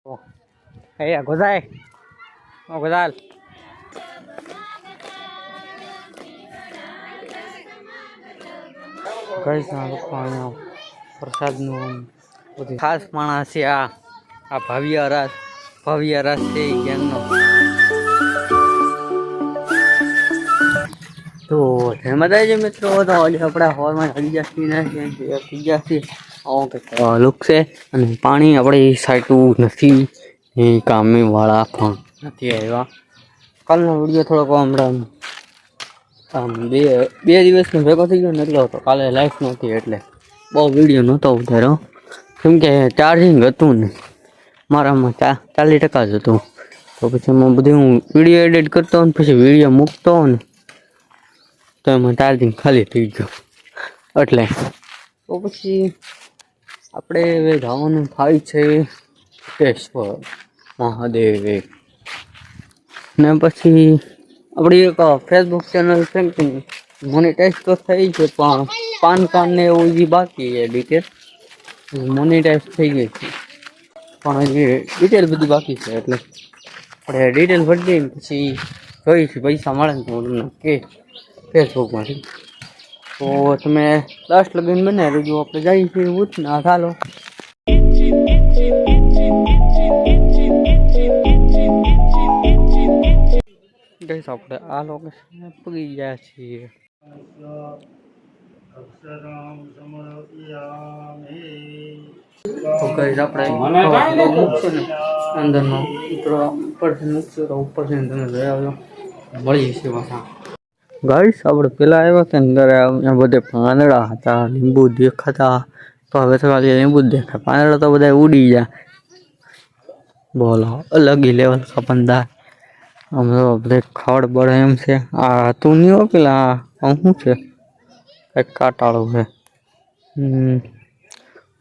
Oh, gozai. Oh, gozal. Guys, ના લોકો અહીંયા પ્રસાદનું બધી ખાસ માણસ છે. આ ભવ્ય રસ છે એ ગેંગનો. તો એમાં થાય છે મિત્રો, તો આપણા હોલમાં થઈ જશે લુક છે. અને પાણી આપણે સાઈટું નથી, એ કામે વાળા પણ નથી આવ્યા. કાલનો વિડીયો થોડોક હમણાં બે દિવસનો ભેગો થઈ ગયો ને એટલો હતો. કાલે લાઈફ નહોતી એટલે બહુ વિડીયો નહોતો ઉતાર્યો, કેમ કે ચાર્જિંગ હતું ને મારામાં 40% જ હતું. તો પછી એમાં બધું હું વિડીયો એડિટ કરતો ને પછી વિડીયો મૂકતો ને તો એમાં ચાર્જિંગ ખાલી થઈ ગયો. એટલે તો પછી આપણે હવે જવાનું થાય છે સિદ્ધેશ્વર મહાદેવ. ને પછી આપણી એક ફેસબુક ચેનલ છે કે મોનેટાઈઝ તો થઈ છે, પણ પાન કાર્ડ ને એવું જે બાકી છે ડિટેલ મોનેટાઈઝ થઈ ગઈ છે, પણ હજી ડિટેલ બધી બાકી છે. એટલે આપણે ડિટેલ ભરી દઈએ પછી જોઈશું પૈસા મળે ને તો હું તમને કે ફેસબુકમાંથી. તો તમે લાસ્ટ લગીન બને જો આપણે જઈએ છીએ એવું જ ના ચાલો. ગઈશ આપણે આ લોકેશન પગી ગયા છીએ. તો ગઈશ આપણે અંદરનો ઉપરથી મૂકશો તો ઉપરથી તમે જોઈ આવજો, મળીએ છીએ પાછા. ગાઈસ આપણે પેલા આવ્યા હતા ને ત્યારે અહીંયા બધે પાંદડા હતા, લીંબુ દેખાતા. તો હવે તો ખાલી લીંબુ જ દેખાય, પાંદડા તો બધા ઉડી ગયા. બોલો અલગ લેવલ કા બંદા. આમ તો બધે ખડ બળે એમ છે. આ તું નહીં હો પેલા શું છે કંઈક કાંટાળું છે.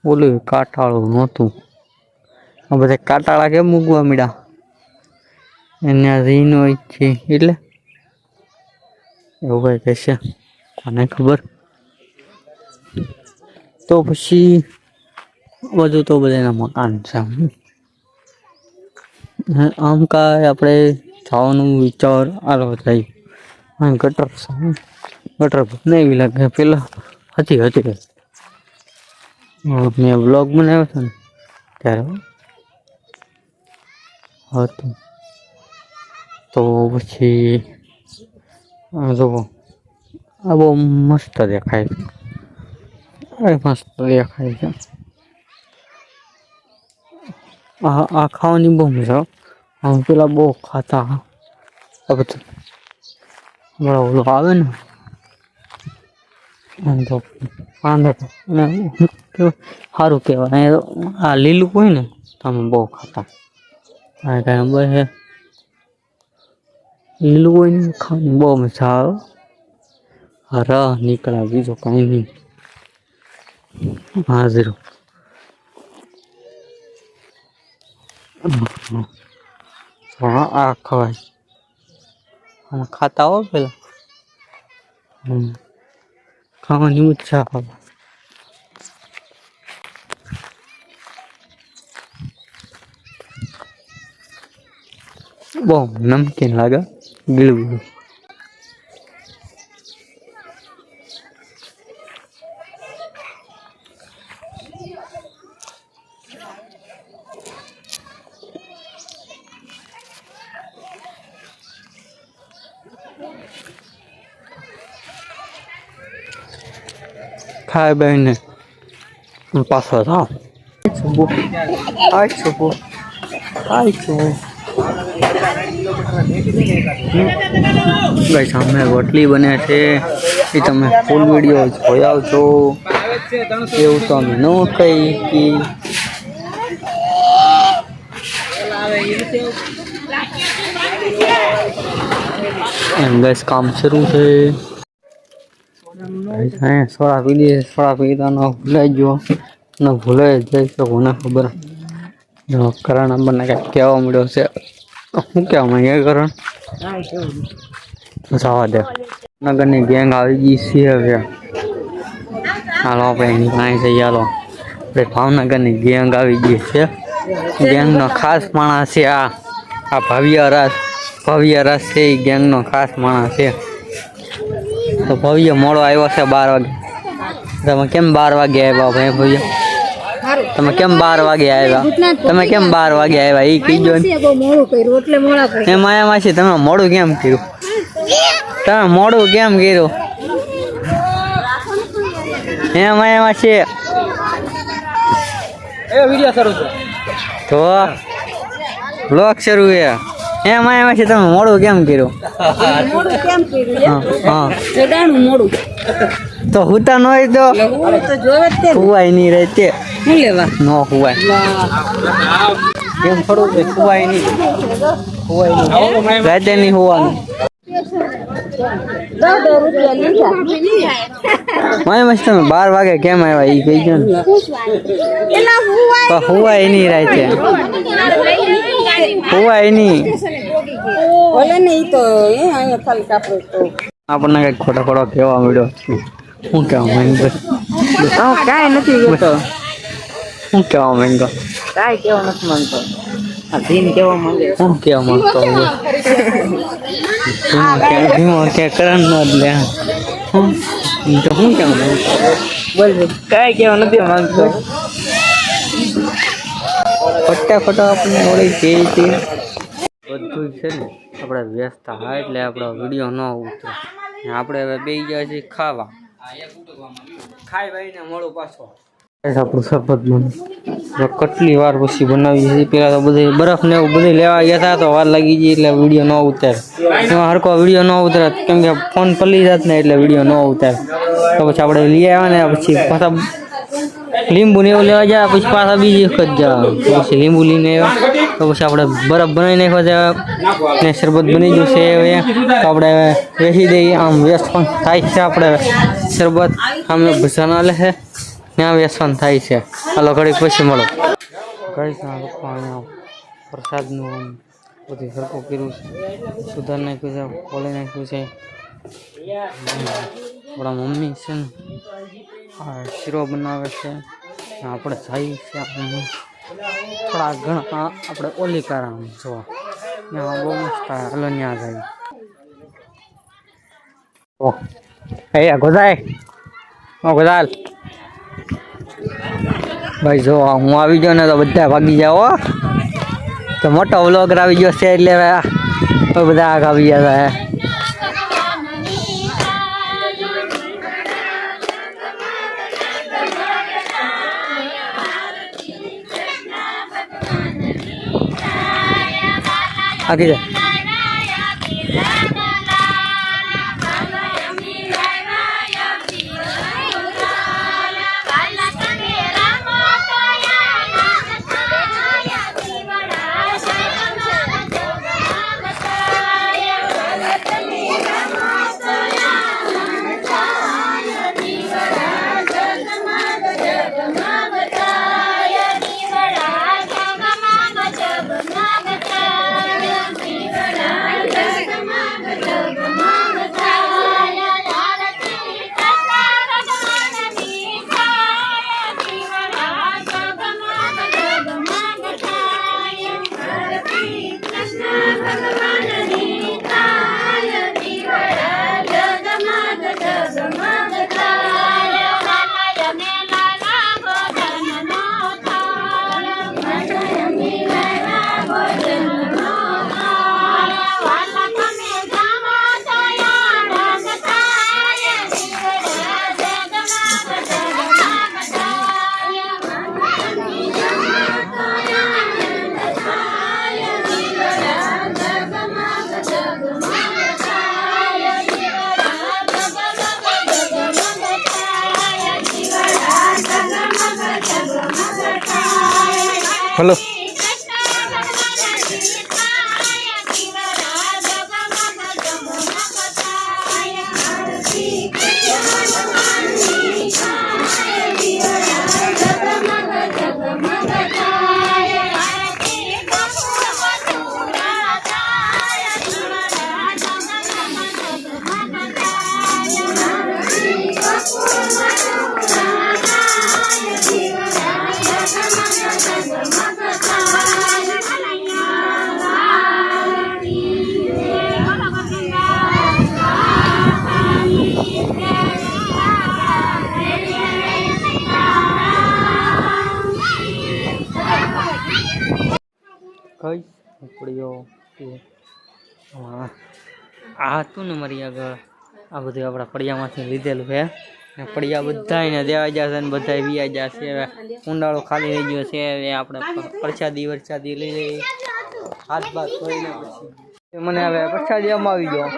બોલું કાંટાળું નહોતું. આ બધા કાંટાળા કેમ મૂકવા મીડા એને રીન હોય છે એટલે એવું કઈ કહેશે, કોને ખબર. તો પછી બધું તો બધાના મકાન છે. આમ કાંઈ આપણે જવાનું વિચાર આલો થાય. ગટર ગટર બનાવી લાગે પેલા હતી મેં બ્લોગ બનાવ્યો હતો ને ત્યારે હતું. તો પછી જુઓ આ બહુ મસ્ત દેખાય છે, મસ્ત દેખાય છે. આ ખાવાની બહુ મજા આવે. પેલા બહુ ખાતા આ બધું હમણાં ઓલું આવે ને તો સારું કહેવાય. આ લીલું હોય ને તમે બહુ ખાતા. કાંઈ નંબર છે લીલું હોય ને ખાવાની બહુ મજા આવે. રહ નીકળ્યા બીજો કાંઈ નહીં. હાજર આ ખવાય ખાતા હો પેલા ખાવાની મજા આવે. બહુ નમકીન લાગે ગીળું. ખાય બેને પાછો થાવ ગઈ સામે રોટલી બને છે એ તમે ફૂલ વિડીયો જોયા છો એવું તો અમે ન કહી. એમ ગેસ કામ શરૂ છે. સોડા પી દઈએ, સોડા પીતા ન ભૂલાઈ ગયો ન ભૂલાઈ જાય તો કોને ખબર. કરણ નંબરને કંઈક કહેવા મળ્યો છે. શું કહેવા માંગે કરણ? જવા દે. નગરની ગેંગ આવી ગઈ છે હવે. હાલો આપણે એની પાસે જઈએ. હાલો આપણે ભાવનગરની ગેંગ આવી ગઈ છે. ગેંગનો ખાસ માણસ છે આ ભવ્ય રસ છે એ ગેંગનો ખાસ માણસ છે. તો ભવ્ય મોડો આવ્યો છે 12 વાગે. તમે કેમ 12 વાગે આવ્યા ભાઈ ભવ્ય? તમે કેમ 12 વાગે આવ્યા? તમે કેમ 12 વાગે આવ્યા એ કીધો ને. એમાં છે તમે મોડું કેમ કર્યું? તમે મોડું કેમ કર્યું? એમાં છે તો બ્લોગ શરૂ છે. એમાં છે તમે મોડું કેમ કર્યું? તો હુતા ન હોય તો હુવાય નહીં રહે તે ન હુવાય કેમ થોડું હુવાય નહીં રાતે નહીં હોવાનું. તમે 12 વાગે કેમ આવ્યા એ કહી ગયો ને. હુવાય નહીં રાતે હુવાય નહીં. આપણને કઈક ખોટો કહેવા મળ્યો. શું કહેવા માંગતો? કાંઈ નથી કહેતો. શું કહેવા માંગતો? કાંઈ કહેવા નથી માંગતો. કહેવા માંગે શું કહેવા માંગતો? કરણ નો જ લે તો શું કહેવા માંગતો? બોલ કાંઈ કહેવા નથી માંગતો. ખોટા આપણને ઓળી કે બધું છે ને આપણે વ્યસ્ત હા એટલે આપણો વિડીયો ન ઉતરે. આપણે હવે બેસી ગયા છીએ ખાવા. ખાઈ ભાઈને મળું પાછો. આપણું શરબત બને કેટલી વાર પછી બનાવી છે. પેલા તો બધું બરફ ને એવું બધું લેવા ગયા હતા તો વાર લાગી ગઈ એટલે વિડીયો ન ઉતારે. એમાં હરકો વિડીયો ન ઉતરે કેમ કે ફોન પલી જાત ને એટલે વિડીયો ન ઉતારે. તો પછી આપણે લઈ આવ્યા ને પછી પાછા લીંબુ ને એવું લેવા જાય પછી પાછા બીજી વખત જાય પછી લીંબુ લઈને આવ્યા તો પછી આપણે બરફ બનાવી નાખ્યો છે ને શરબત બની ગયું છે. હવે તો આપણે વેચી દઈએ. આમ વ્યસ્ત પણ થાય છે. આપણે શરબત આમ ભસાન આલે છે ત્યાં વ્યસન થાય છે. હાલો ઘડીક પછી મળો. ઘડી લોકો અહીંયા પ્રસાદનું બધું સરખું કર્યું છે. સુધાર નાખ્યું છે ખોલી નાખ્યું છે. આપણા મમ્મી છે ને શીરો બનાવે છે. આપણે જાય છે થોડા ઘણા આપણે ઓલી કારણ જોવા ત્યાં બહુ મસ્ત હાલો ત્યાં જાય. ગોદાય ગોદાલ ભાઈ જો હું આવી ગયો ને તો બધા ભાગી જાઓ. તો મોટો વ્લોગ આવી ગયો છે એટલે બધા આગ આવી ગયા છે. આગે જાય हेलो Mama, કઈ પડ્યો હા આ હતું ને મારી આગળ આ બધું આપણા ફળિયામાંથી લીધેલું છે ને ફળિયા બધાને દેવા જશે ને બધા વિયા જશે ઊંડાળો ખાલી થઈ ગયો છે હવે આપણે પ્રસાદી લઈ લઈએ હાથ બાથ ધોઈને પછી મને હવે પ્રસાદી આવી ગયો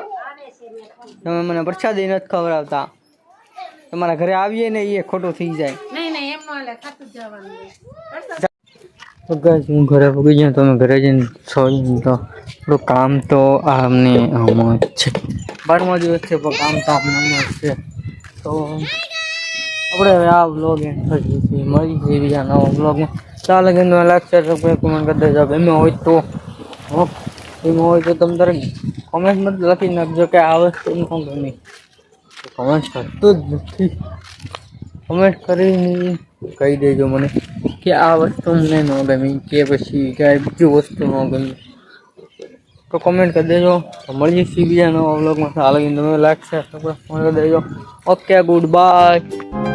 તમે મને પ્રસાદી નથી ખવડાવતા તમારા ઘરે આવીએ ને એ ખોટું થઈ જાય તો ગાઈસ હું ઘરે પગી ગયો તમે ઘરે જઈને સોઈ તો થોડું કામ તો આમને આમાં છે 12મો દિવસ છે પણ કામ તો આમને છે તો આપણે હવે આ વ્લોગ એન્ડ કરીએ છીએ મળી જઈએ બીજા નવા વ્લોગમાં ચાલો કે લાઈક શેર સબસ્ક્રાઈબ કમેન્ટ કરી દેજો ગમ્યો હોય તો તમે તારે કોમેન્ટમાં લખી નાખજો કે આ વસ્તુ ન ગમી કમેન્ટ કરતું જ નથી કમેન્ટ કરીને કહી દેજો મને કે આ વસ્તુ મને ન ગમી કે પછી કાંઈ બીજું વસ્તુ ન ગમી તો કમેન્ટ કરી દેજો તો મળીએ છીએ બીજા નવા વ્લોગમાં ચાલો તમે લાઈક શેર સબસ્ક્રાઈબ કરી દેજો ઓકે ગુડ બાય